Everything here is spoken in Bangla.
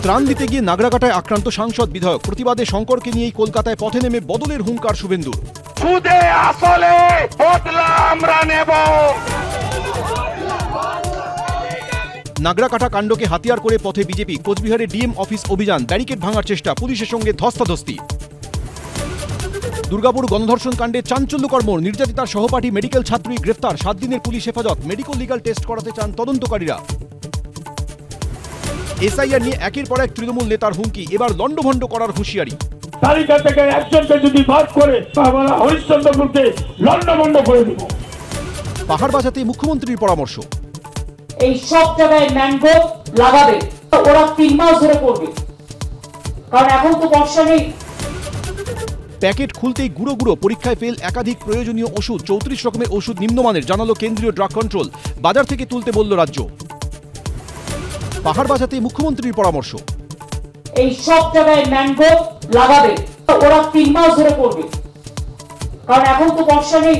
ত্রাণ দিতে গিয়ে নাগরাকাটায় আক্রান্ত সাংসদ বিধায়ক, প্রতিবাদে শঙ্করকে নিয়েই কলকাতায় পথে নেমে বদলের হুঙ্কার শুভেন্দুর। সুদে আসলে বদলা আমরা নেব। নাগরাকাটা কাণ্ডকে হাতিয়ার করে পথে বিজেপি, কোচবিহারে ডিএম অফিস অভিযান, ব্যারিকেড ভাঙার চেষ্টা, পুলিশের সঙ্গে ধস্তাধস্তি। দুর্গাপুর গণধর্ষণ কাণ্ডে চাঞ্চল্যকর মোড়, নির্যাতিতার সহপাঠী মেডিকেল ছাত্রী গ্রেফতার, 7 দিনের পুলিশ হেফাজত, মেডিকেল লিগাল টেস্ট করাতে চান তদন্তকারীরা। এসআইআর নিয়ে একের পর এক তৃণমূল নেতার হুমকি, এবার লন্ডভন্ড করার হুঁশিয়ারি। তালিকা থেকে একজনকে যদি বাদ করে আমরা হরিশ্চন্দ্রপুরকে লন্ডভন্ড করে দেব। পাহাড় বাঁচাতে মুখ্যমন্ত্রীর পরামর্শ। এই সব জায়গায় ম্যানগ্রোভ লাগাবে, ওরা 3 মাস ধরে করবে, কারণ এখন তো বর্ষা নেই। প্যাকেট খুলতেই গুঁড়ো গুঁড়ো, পরীক্ষায় ফেল একাধিক প্রয়োজনীয় ওষুধ, 34 রকমের ওষুধ নিম্নমানের, জানালো কেন্দ্রীয় ড্রাগ কন্ট্রোল, বাজার থেকে তুলতে বলল রাজ্য। পাহাড় বাঁচাতে মুখ্যমন্ত্রীর পরামর্শ। এই সব জায়গায় ম্যানগ্রোভ লাগাবে, ওরা 3 মাস ধরে করবে, কারণ এখন তো বর্ষা নেই।